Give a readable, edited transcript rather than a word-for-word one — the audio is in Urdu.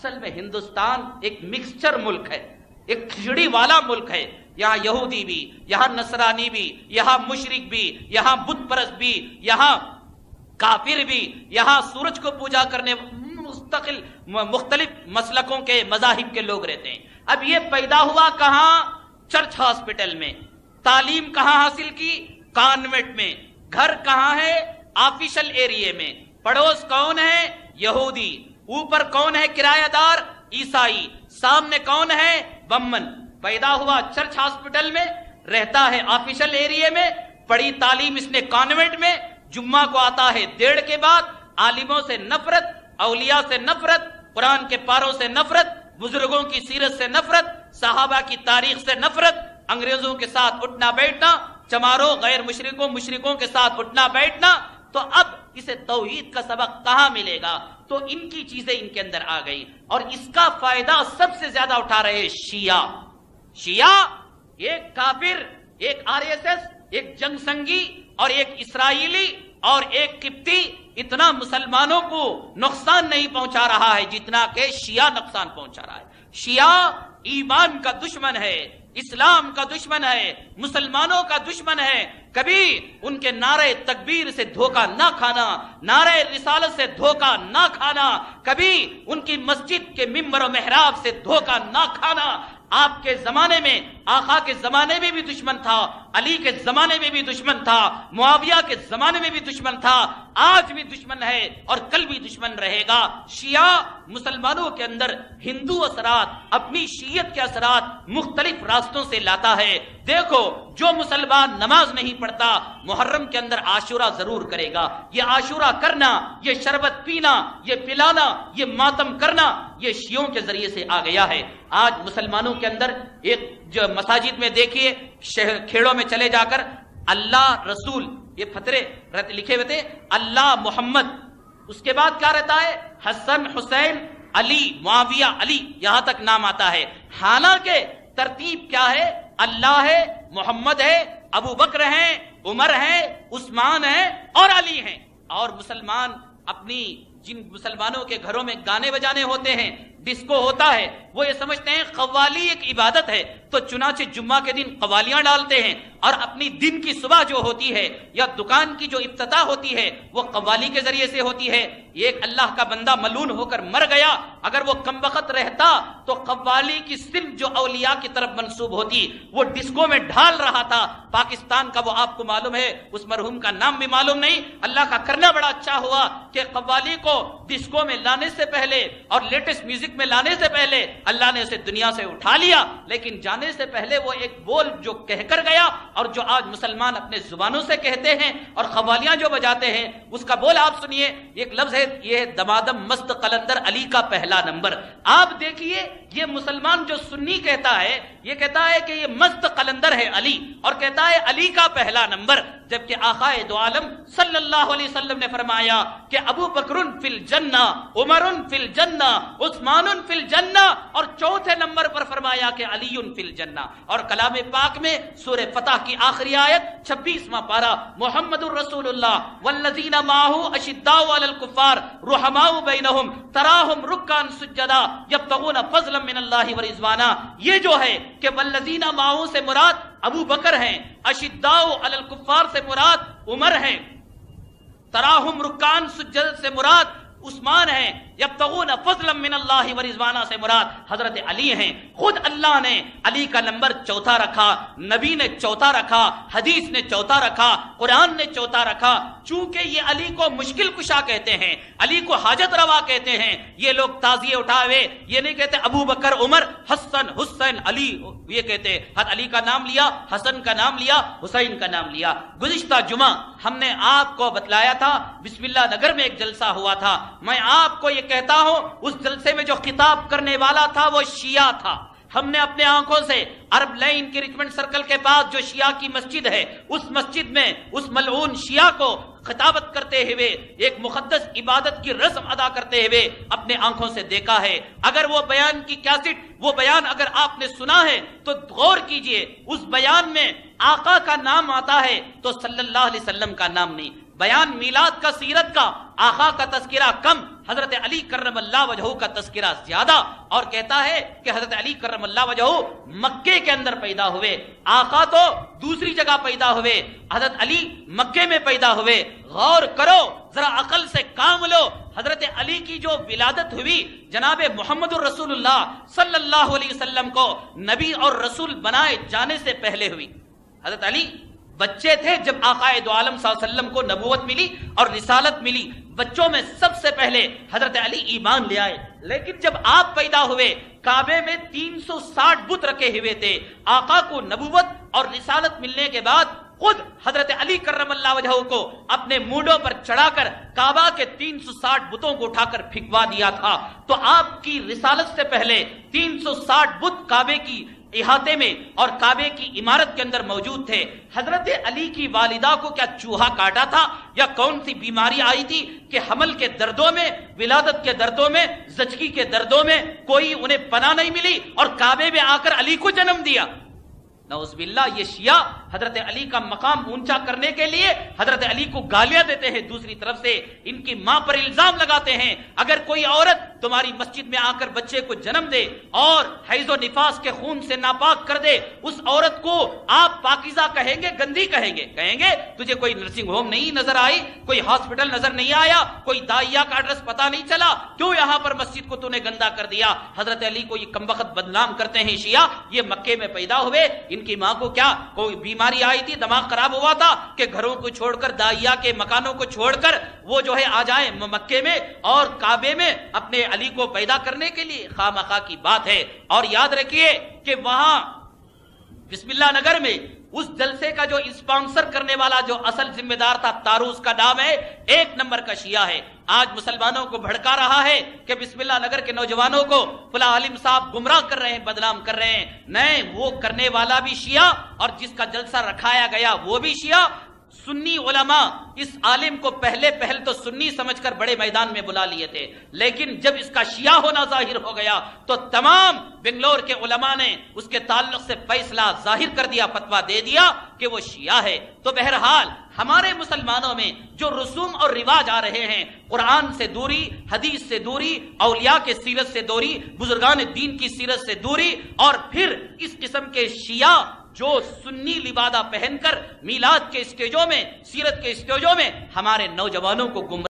اصل میں ہندوستان ایک مکسچر ملک ہے، ایک کھچڑی والا ملک ہے. یہاں یہودی بھی، یہاں نصرانی بھی، یہاں مشرک بھی، یہاں بت پرست بھی، یہاں کافر بھی، یہاں سورج کو پوجا کرنے مستقل مختلف مسلکوں کے مذاہب کے لوگ رہتے ہیں. اب یہ پیدا ہوا کہاں؟ چرچ ہاسپٹل میں. تعلیم کہاں حاصل کی؟ کانوینٹ میں. گھر کہاں ہے؟ آفیشل ایریے میں. پڑوس کون ہے؟ یہودی. اوپر کون ہے کرایہ دار؟ عیسائی. سامنے کون ہے؟ بمن. پیدا ہوا چرچ ہاسپٹل میں، رہتا ہے آفیشل ایریے میں، پڑھی تعلیم اس نے کانوینٹ میں. جمعہ کو آتا ہے 1:30 کے بعد. عالموں سے نفرت، اولیاء سے نفرت، قرآن کے پاروں سے نفرت، بزرگوں کی سیرت سے نفرت، صحابہ کی تاریخ سے نفرت، انگریزوں کے ساتھ اٹھنا بیٹھنا، چماروں غیر مشرکوں کے ساتھ اٹھنا بیٹھنا. تو اب اسے توحید کا سبق کہاں ملے گا؟ تو ان کی چیزیں ان کے اندر آ گئی، اور اس کا فائدہ سب سے زیادہ اٹھا رہے شیعہ. ایک کافر، ایک RSS، ایک جنگ سنگی اور ایک اسرائیلی اور ایک قبطی اتنا مسلمانوں کو نقصان نہیں پہنچا رہا ہے جتنا کہ شیعہ نقصان پہنچا رہا ہے. شیعہ ایمان کا دشمن ہے، اسلام کا دشمن ہے، مسلمانوں کا دشمن ہے. کبھی ان کے نعرے تکبیر سے دھوکہ نہ کھانا، نعرے رسالت سے دھوکہ نہ کھانا، کبھی ان کی مسجد کے ممبر و محراب سے دھوکہ نہ کھانا. آپ کے زمانے میں، آقا کے زمانے میں بھی دشمن تھا، علی کے زمانے میں بھی دشمن تھا، معاویہ کے زمانے میں بھی دشمن تھا، آج بھی دشمن ہے اور کل بھی دشمن رہے گا. شیعہ مسلمانوں کے اندر ہندو اثرات، اپنی شیعت کے اثرات مختلف راستوں سے لاتا ہے. دیکھو، جو مسلمان نماز نہیں پڑھتا محرم کے اندر عاشورہ ضرور کرے گا. یہ عاشورہ کرنا، یہ شربت پینا، یہ پلانا، یہ ماتم کرنا، یہ شیعوں کے ذریعے سے آ گیا ہے. آج مسلمانوں کے اندر ایک جو مساجد میں دیکھیے، کھیڑوں میں چلے جا کر اللہ رسول، یہ فترے لکھے ہوئے تھے، اللہ محمد، اس کے بعد کیا رہتا ہے؟ حسن، حسین، علی، معاویہ، علی، یہاں تک نام آتا ہے. حالانکہ ترتیب کیا ہے؟ اللہ ہے، محمد ہے، ابو بکر ہیں، عمر ہیں، عثمان ہیں اور علی ہیں. اور مسلمان اپنی جن مسلمانوں کے گھروں میں گانے بجانے ہوتے ہیں، ڈسکو ہوتا ہے، وہ یہ سمجھتے ہیں قوالی ایک عبادت ہے، تو چنانچہ جمعہ کے دن قوالیاں ڈالتے ہیں، اور اپنی دن کی صبح جو ہوتی ہے یا دکان کی جو افتتاح ہوتی ہے وہ قوالی کے ذریعے سے ہوتی ہے. ایک اللہ کا بندہ ملعون ہو کر مر گیا، اگر وہ کم وقت رہتا تو قوالی کی صرف جو اولیاء کی طرف منسوب ہوتی وہ ڈسکو میں ڈھال رہا تھا. پاکستان کا وہ آپ کو معلوم ہے، اس مرحوم کا نام بھی معلوم نہیں. اللہ کا کرنا بڑا اچھا ہوا کہ قوالی کو ڈسکو میں لانے سے پہلے اور لیٹسٹ میوزک میں لانے سے پہلے اللہ نے اسے دنیا سے اٹھا لیا، لیکن جانے سے پہلے وہ ایک بول جو کہہ کر گیا، اور جو آج مسلمان اپنے زبانوں سے کہتے ہیں اور قوالیاں جو بجاتے ہیں، اس کا بول آپ سنیے. ایک لفظ ہے، یہ ہے دمادم مست قلندر علی کا پہلا نمبر. آپ دیکھیے، یہ مسلمان جو سنی کہتا ہے، یہ کہتا ہے کہ یہ مست قلندر ہے علی، اور کہتا ہے علی کا پہلا نمبر، جبکہ آقا دو عالم صلی اللہ علیہ وسلم نے فرمایا کہ ابو بکر فی الجنہ، عمر فی الجنہ، عثمان فی الجنہ، اور چوتھے نمبر پر فرمایا کہ علی فی الجنہ. اور کلام پاک میں سورہ فتح کی آخری آیت 26واں پارہ، محمد الرسول اللہ والذین معہ اشداء علی الکفار رحماء بینہم تراہم رکعا سجدا یبتغون فضلا من اللہ ورضوانا. یہ جو ہے کہ والذین معہ سے مراد ابو بکر ہیں، اشداء علی الکفار سے مراد عمر ہیں، تراہم رکعا سجدا سے مراد عثمان ہیں، یبتغون فضلا من اللہ ورضوانا سے مراد حضرت علی ہیں. خود اللہ نے علی کا نمبر چوتھا رکھا، نبی نے چوتھا رکھا، حدیث نے چوتھا رکھا، قرآن نے چوتھا رکھا. چونکہ یہ علی کو مشکل کشا کہتے ہیں، علی کو حاجت روا کہتے ہیں. یہ لوگ تازیے اٹھائے، یہ نہیں کہتے ابو بکر، عمر، حسن، حسین، علی، یہ کہتے حضرت علی کا نام لیا، حسن کا نام لیا، حسین کا نام لیا. گزشتہ جمعہ ہم نے آپ کو بتلایا تھا، بسم اللہ نگر میں ایک جلسہ ہوا تھا. میں آپ کو یہ کہتا ہوں، اس جلسے میں جو خطاب کرنے والا تھا وہ شیعہ تھا. ہم نے اپنے آنکھوں سے عرب لائن کی ریچمنڈ سرکل کے پاس جو شیعہ کی مسجد ہے، اس مسجد میں اس ملعون شیعہ کو خطابت کرتے ہوئے، ایک مقدس عبادت کی رسم ادا کرتے ہوئے اپنے آنکھوں سے دیکھا ہے. اگر وہ بیان کی کیسٹ، وہ بیان اگر آپ نے سنا ہے تو غور کیجئے، اس بیان میں آقا کا نام آتا ہے تو صلی اللہ علیہ وسلم کا نام نہیں، بیان میلاد کا، سیرت کا، آقا کا تذکرہ کم، حضرت علی کرم اللہ وجہہ کا تذکرہ زیادہ، اور کہتا ہے کہ حضرت علی کرم اللہ وجہہ مکے کے اندر پیدا ہوئے، آقا تو دوسری جگہ پیدا ہوئے، حضرت علی مکے میں پیدا ہوئے۔ غور کرو، ذرا عقل سے کام لو، حضرت علی کی جو ولادت ہوئی جناب محمد الرسول اللہ صلی اللہ علیہ وسلم کو نبی اور رسول بنائے جانے سے پہلے ہوئی۔ حضرت علی بچے تھے جب آقا دو عالم صلی اللہ علیہ وسلم کو نبوت ملی اور رسالت ملی، بچوں میں سب سے پہلے حضرت علی ایمان لے آئے۔ لیکن جب آپ پیدا ہوئے کعبے میں 360 بت رکھے ہوئے تھے، آقا کو نبوت اور رسالت ملنے کے بعد خود حضرت علی کرم اللہ وجہہ کو اپنے مونڈوں پر چڑھا کر کعبہ کے 360 بتوں کو اٹھا کر پھینکوا دیا تھا۔ تو آپ کی رسالت سے پہلے 360 بت کعبے کی احاطے میں اور کعبے کی عمارت کے اندر موجود تھے۔ حضرت علی کی والدہ کو کیا چوہا کاٹا تھا یا کون سی بیماری آئی تھی کہ حمل کے دردوں میں، ولادت کے دردوں میں، زچگی کے دردوں میں کوئی انہیں پناہ نہیں ملی اور کعبے میں آ کر علی کو جنم دیا؟ نعوذ باللہ، یہ شیعہ حضرت علی کا مقام اونچا کرنے کے لیے حضرت علی کو گالیاں دیتے ہیں، دوسری طرف سے ان کی ماں پر الزام لگاتے ہیں اگر کوئی عورت تمہاری مسجد میں آ کر بچے کو جنم دے اور حیض و نفاس کے خون سے ناپاک کر دے، اس عورت کو آپ پاکیزہ کہیں گے، گندی کہیں گے؟ کہیں گے تجھے کوئی نرسنگ ہوم نہیں نظر آئی، کوئی ہاسپٹل نظر نہیں آیا، کوئی دائیا کا ایڈریس پتا نہیں چلا، کیوں یہاں پر مسجد کو تو نے گندا کر دیا؟ حضرت علی کو یہ کمبخت بدنام کرتے ہیں شیعہ، یہ مکے میں پیدا ہوئے، ان کی ماں کو کیا کوئی بیماری آئی تھی، دماغ خراب ہوا تھا کہ گھروں کو چھوڑ کر، دائیا کے مکانوں کو چھوڑ کر وہ جو ہے آ جائیں مکے میں اور کعبے میں اپنے علی کو پیدا کرنے کے لیے؟ خامخواہ کی بات ہے۔ اور یاد رکھیے کہ وہاں بسم اللہ نگر میں اس جلسے کا جو اسپانسر کرنے والا جو اصل ذمہ دار تھا، تاروس کا نام ہے، 1 نمبر کا شیعہ ہے، آج مسلمانوں کو بھڑکا رہا ہے کہ بسم اللہ نگر کے نوجوانوں کو فلاں عالم صاحب گمراہ کر رہے ہیں، بدنام کر رہے ہیں۔ نہیں، وہ کرنے والا بھی شیعہ اور جس کا جلسہ رکھایا گیا وہ بھی شیعہ۔ سنی علماء اس عالم کو پہلے تو سنی سمجھ کر بڑے میدان میں بلا لیے تھے، لیکن جب اس کا شیعہ ہونا ظاہر ہو گیا تو تمام بنگلور کے علماء نے اس کے تعلق سے فیصلہ ظاہر کر دیا، فتویٰ دے دیا کہ وہ شیعہ ہے۔ تو بہرحال ہمارے مسلمانوں میں جو رسوم اور رواج آ رہے ہیں، قرآن سے دوری، حدیث سے دوری، اولیاء کے سیرت سے دوری، بزرگان دین کی سیرت سے دوری، اور پھر اس قسم کے شیعہ جو سنی لبادہ پہن کر میلاد کے اسٹیجوں میں، سیرت کے اسٹیجوں میں ہمارے نوجوانوں کو گمراہ